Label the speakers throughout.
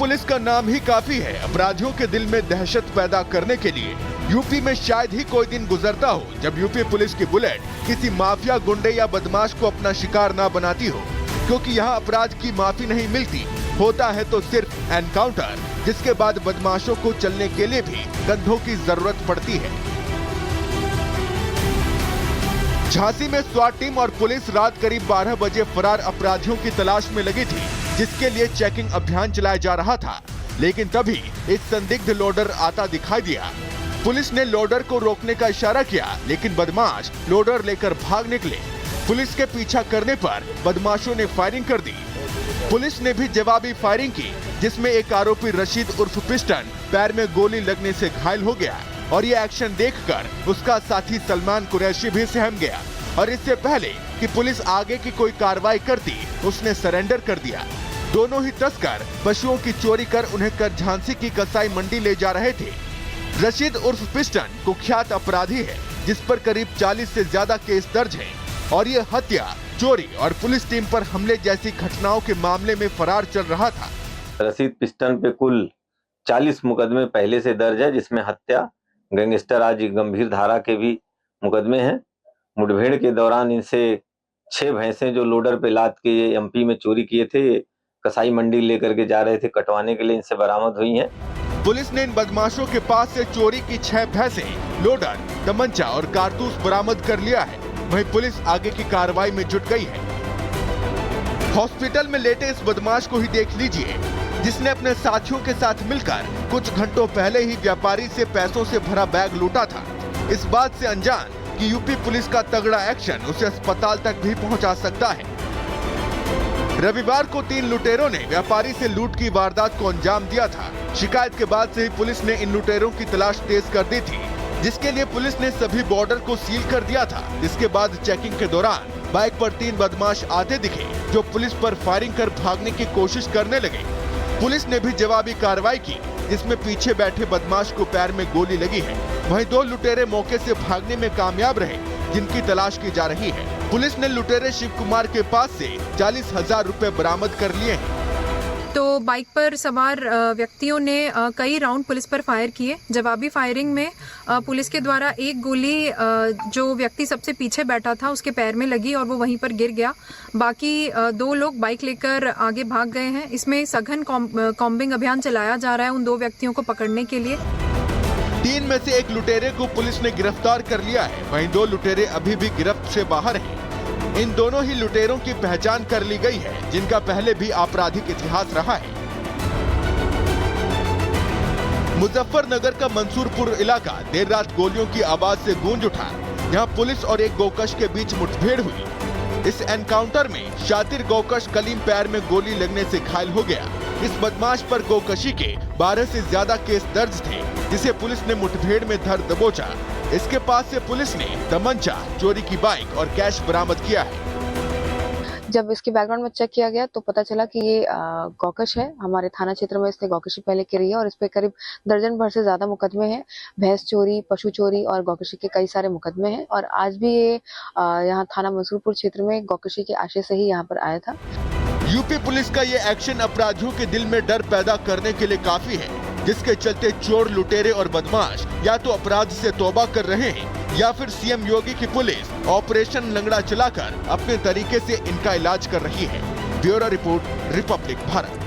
Speaker 1: Police का नाम ही काफी है अपराधियों के दिल में दहशत पैदा करने के लिए। यूपी में शायद ही कोई दिन गुजरता हो जब यूपी पुलिस की बुलेट किसी माफिया, गुंडे या बदमाश को अपना शिकार ना बनाती हो, क्योंकि यहाँ अपराध की माफी नहीं मिलती। होता है तो सिर्फ एनकाउंटर, जिसके बाद बदमाशों को चलने के लिए भी कंधों की जरूरत पड़ती है। झांसी में स्वाट टीम और पुलिस रात करीब 12 बजे फरार अपराधियों की तलाश में लगी थी, जिसके लिए चेकिंग अभियान चलाया जा रहा था। लेकिन तभी एक संदिग्ध लोडर आता दिखाई दिया। पुलिस ने लोडर को रोकने का इशारा किया, लेकिन बदमाश लोडर लेकर भाग निकले। पुलिस के पीछा करने पर बदमाशों ने फायरिंग कर दी। पुलिस ने भी जवाबी फायरिंग की, जिसमें एक आरोपी रशीद उर्फ पिस्टन पैर में गोली लगने से घायल हो गया और ये एक्शन देखकर उसका साथी सलमान कुरैशी भी सहम गया। और इससे पहले कि पुलिस आगे की कोई कार्रवाई करती, उसने सरेंडर कर दिया। दोनों ही तस्कर पशुओं की चोरी कर उन्हें कर झांसी की कसाई मंडी ले जा रहे थे। रशीद उर्फ पिस्टन कुख्यात अपराधी है, जिस पर करीब 40 से ज्यादा केस दर्ज हैं और ये हत्या, चोरी और पुलिस टीम पर हमले जैसी घटनाओं के मामले में फरार चल रहा था।
Speaker 2: रशीद पिस्टन पे कुल 40 मुकदमे पहले से दर्ज है, जिसमें हत्या, गैंगस्टर आदि गंभीर धारा के भी मुकदमे हैं। मुठभेड़ के दौरान इनसे 6 भैंसें जो लोडर पे लाद के ये एमपी में चोरी किए थे, कसाई मंडी लेकर के जा रहे थे कटवाने के लिए, इनसे बरामद हुई हैं।
Speaker 1: पुलिस ने इन बदमाशों के पास से चोरी की 6 भैंसें, लोडर, तमंचा और कारतूस बरामद कर लिया है। वहीं पुलिस आगे की कार्रवाई में जुट गई है। हॉस्पिटल में लेटे इस बदमाश को ही देख लीजिए, जिसने अपने साथियों के साथ मिलकर कुछ घंटों पहले ही व्यापारी से पैसों से भरा बैग लूटा था। इस बात से अनजान कि यूपी पुलिस का तगड़ा एक्शन उसे अस्पताल तक भी पहुंचा सकता है। रविवार को 3 लुटेरों ने व्यापारी से लूट की वारदात को अंजाम दिया था। शिकायत के बाद से ही पुलिस ने इन लुटेरों की तलाश तेज कर दी थी, जिसके लिए पुलिस ने सभी बॉर्डर को सील कर दिया था। इसके बाद चेकिंग के दौरान बाइक पर 3 बदमाश आते दिखे, जो पुलिस पर फायरिंग कर भागने की कोशिश करने लगे। पुलिस ने भी जवाबी कार्रवाई की, जिसमें पीछे बैठे बदमाश को पैर में गोली लगी है। वहीं 2 लुटेरे मौके से भागने में कामयाब रहे, जिनकी तलाश की जा रही है। पुलिस ने लुटेरे शिव कुमार के पास से 40,000 रुपए बरामद कर लिए हैं।
Speaker 3: तो बाइक पर सवार व्यक्तियों ने कई राउंड पुलिस पर फायर किए। जवाबी फायरिंग में पुलिस के द्वारा एक गोली जो व्यक्ति सबसे पीछे बैठा था उसके पैर में लगी और वो वहीं पर गिर गया। बाकी 2 लोग बाइक लेकर आगे भाग गए हैं। इसमें सघन कॉम्बिंग अभियान चलाया जा रहा है उन 2 व्यक्तियों को पकड़ने के लिए।
Speaker 1: 3 में से 1 लुटेरे को पुलिस ने गिरफ्तार कर लिया है। वहीं 2 लुटेरे अभी भी गिरफ्त से बाहर हैं। इन दोनों ही लुटेरों की पहचान कर ली गई है, जिनका पहले भी आपराधिक इतिहास रहा है। मुजफ्फरनगर का मंसूरपुर इलाका देर रात गोलियों की आवाज से गूंज उठा। यहां पुलिस और एक गोकश के बीच मुठभेड़ हुई। इस एनकाउंटर में शातिर गोकश कलीम पैर में गोली लगने से घायल हो गया। इस बदमाश पर गोकशी के 12 से ज्यादा केस दर्ज थे, जिसे पुलिस ने मुठभेड़ में धर दबोचा। इसके पास से पुलिस ने तमंचा, चोरी की बाइक और कैश बरामद किया है।
Speaker 4: जब इसके बैकग्राउंड में चेक किया गया तो पता चला कि ये गौकश है। हमारे थाना क्षेत्र में इसने गौकशी पहले करी है और इस पे करीब दर्जन भर से ज्यादा मुकदमे हैं। भैंस चोरी, पशु चोरी और गौकशी के कई सारे मुकदमे हैं और आज भी ये यहाँ थाना मंसूरपुर क्षेत्र में गौकशी के आशय से ही यहाँ पर आया था।
Speaker 1: यूपी पुलिस का ये एक्शन अपराधियों के दिल में डर पैदा करने के लिए काफी है, जिसके चलते चोर, लुटेरे और बदमाश या तो अपराध से तौबा कर रहे हैं या फिर सीएम योगी की पुलिस ऑपरेशन लंगड़ा चलाकर अपने तरीके से इनका इलाज कर रही है। Bureau report, Republic Bharat.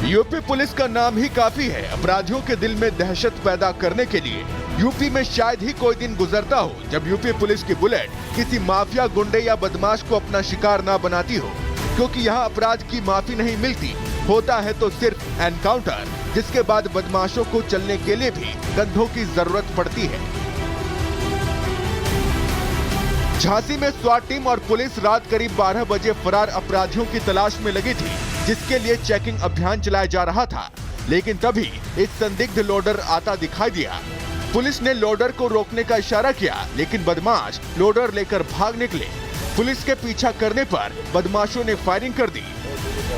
Speaker 1: UP police का नाम ही काफी है अपराधियों के दिल में दहशत पैदा करने के लिए। यूपी में शायद ही कोई दिन गुजरता हो जब यूपी पुलिस की बुलेट किसी माफिया, गुंडे या बदमाश को अपना शिकार ना बनाती हो, क्योंकि यहाँ अपराध की माफी नहीं मिलती। होता है तो सिर्फ एनकाउंटर, जिसके बाद बदमाशों को चलने के लिए भी कंधों की जरूरत पड़ती है। झांसी में स्वाट टीम और पुलिस रात करीब 12 बजे फरार अपराधियों की तलाश में लगी थी, जिसके लिए चेकिंग अभियान चलाया जा रहा था। लेकिन तभी एक संदिग्ध लोडर आता दिखाई दिया। पुलिस ने लोडर को रोकने का इशारा किया, लेकिन बदमाश लोडर लेकर भाग निकले। पुलिस के पीछा करने पर बदमाशों ने फायरिंग कर दी।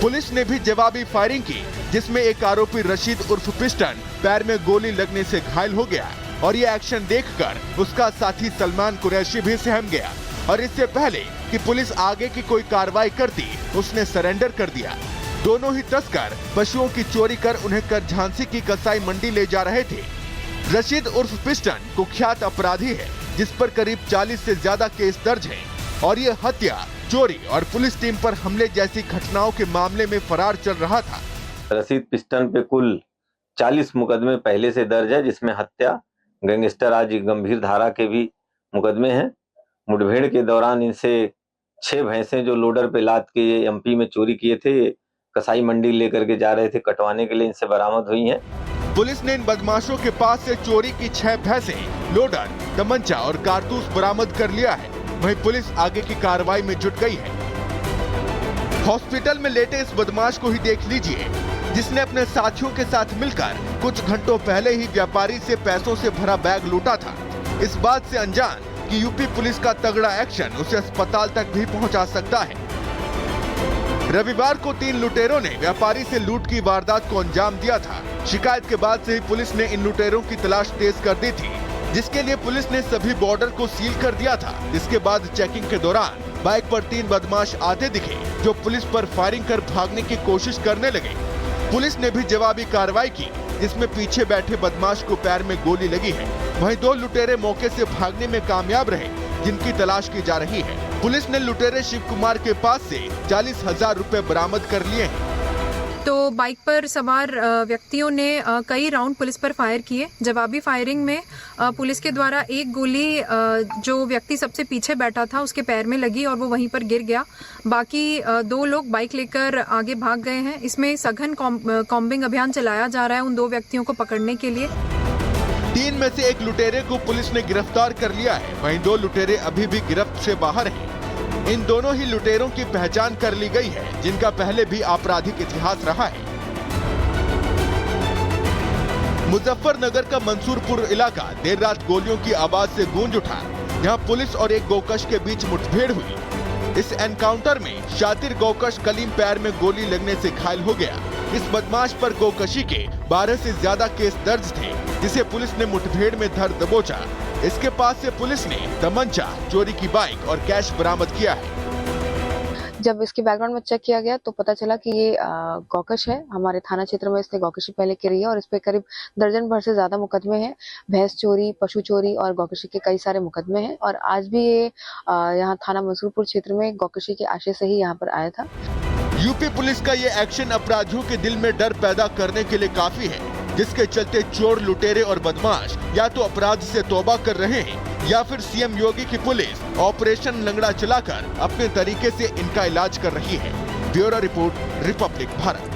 Speaker 1: पुलिस ने भी जवाबी फायरिंग की, जिसमें एक आरोपी रशीद उर्फ पिस्टन पैर में गोली लगने से घायल हो गया और ये एक्शन देखकर उसका साथी सलमान कुरैशी भी सहम गया और इससे पहले कि पुलिस आगे की कोई कार्रवाई करती उसने सरेंडर कर दिया। दोनों ही तस्कर पशुओं की चोरी कर उन्हें कर झांसी की कसाई मंडी ले जा रहे थे। रशीद उर्फ पिस्टन कुख्यात अपराधी है जिस पर करीब 40 से ज्यादा केस दर्ज हैं और ये हत्या, चोरी और पुलिस टीम पर हमले जैसी घटनाओं के मामले में फरार चल रहा था।
Speaker 2: रशीद पिस्टन पे कुल 40 मुकदमे पहले से दर्ज है, जिसमें हत्या, गैंगस्टर आदि गंभीर धारा के भी मुकदमे हैं। मुठभेड़ के दौरान इनसे 6 भैंसें जो लोडर पे लाद के ये एमपी में चोरी किए थे, कसाई मंडी लेकर के जा रहे थे कटवाने के लिए, इनसे बरामद हुई हैं।
Speaker 1: पुलिस ने इन बदमाशों के पास से चोरी की 6 भैंसें, लोडर, तमंचा और कारतूस बरामद कर लिया है। वहीं पुलिस आगे की कार्रवाई में जुट गई है। हॉस्पिटल में लेटे इस बदमाश को ही देख लीजिए, जिसने अपने साथियों के साथ मिलकर कुछ घंटों पहले ही व्यापारी से पैसों से भरा बैग लूटा था। इस बात से अनजान कि यूपी पुलिस का तगड़ा एक्शन उसे अस्पताल तक भी पहुंचा सकता है। रविवार को 3 लुटेरों ने व्यापारी से लूट की वारदात को अंजाम दिया था। शिकायत के बाद से ही पुलिस ने इन लुटेरों की तलाश तेज कर दी थी, जिसके लिए पुलिस ने सभी बॉर्डर को सील कर दिया था। इसके बाद चेकिंग के दौरान बाइक पर 3 बदमाश आते दिखे, जो पुलिस पर फायरिंग कर भागने की कोशिश करने लगे। पुलिस ने भी जवाबी कार्रवाई की, जिसमें पीछे बैठे बदमाश को पैर में गोली लगी है। वहीं 2 लुटेरे मौके से भागने में कामयाब रहे, जिनकी तलाश की जा रही है। पुलिस ने लुटेरे शिव कुमार के पास से 40,000 रुपए बरामद कर लिए हैं।
Speaker 3: तो बाइक पर सवार व्यक्तियों ने कई राउंड पुलिस पर फायर किए। जवाबी फायरिंग में पुलिस के द्वारा एक गोली जो व्यक्ति सबसे पीछे बैठा था उसके पैर में लगी और वो वहीं पर गिर गया। बाकी 2 लोग बाइक लेकर आगे भाग गए हैं। इसमें सघन कॉम्बिंग अभियान चलाया जा रहा है उन 2 व्यक्तियों को पकड़ने के लिए।
Speaker 1: 3 में से 1 लुटेरे को पुलिस ने गिरफ्तार कर लिया है। वहीं 2 लुटेरे अभी भी गिरफ्त से बाहर हैं। इन दोनों ही लुटेरों की पहचान कर ली गई है, जिनका पहले भी आपराधिक इतिहास रहा है। मुजफ्फरनगर का मंसूरपुर इलाका देर रात गोलियों की आवाज से गूंज उठा। यहां पुलिस और एक गोकश के बीच मुठभेड़ हुई। इस एनकाउंटर में शातिर गोकश कलीम पैर में गोली लगने से घायल हो गया। इस बदमाश पर गोकशी के 12 से ज्यादा केस दर्ज थे, जिसे पुलिस ने मुठभेड़ में धर दबोचा। इसके पास से पुलिस ने तमंचा, चोरी की बाइक और कैश बरामद किया है।
Speaker 4: जब इसके बैकग्राउंड में चेक किया गया तो पता चला कि ये गौकश है। हमारे थाना क्षेत्र में इसने गौकशी पहले करी है और इस पे करीब दर्जन भर से ज्यादा मुकदमे हैं। भैंस चोरी, पशु चोरी और गौकशी के कई सारे मुकदमे हैं और आज भी ये यहाँ थाना मंसूरपुर क्षेत्र में गौकशी के आशय से ही यहाँ पर आया था।
Speaker 1: यूपी पुलिस का ये एक्शन अपराधियों के दिल में डर पैदा करने के लिए काफी है, जिसके चलते चोर, लुटेरे और बदमाश या तो अपराध से तौबा कर रहे हैं या फिर सीएम योगी की पुलिस ऑपरेशन लंगड़ा चलाकर अपने तरीके से इनका इलाज कर रही है। Bureau report, Republic Bharat.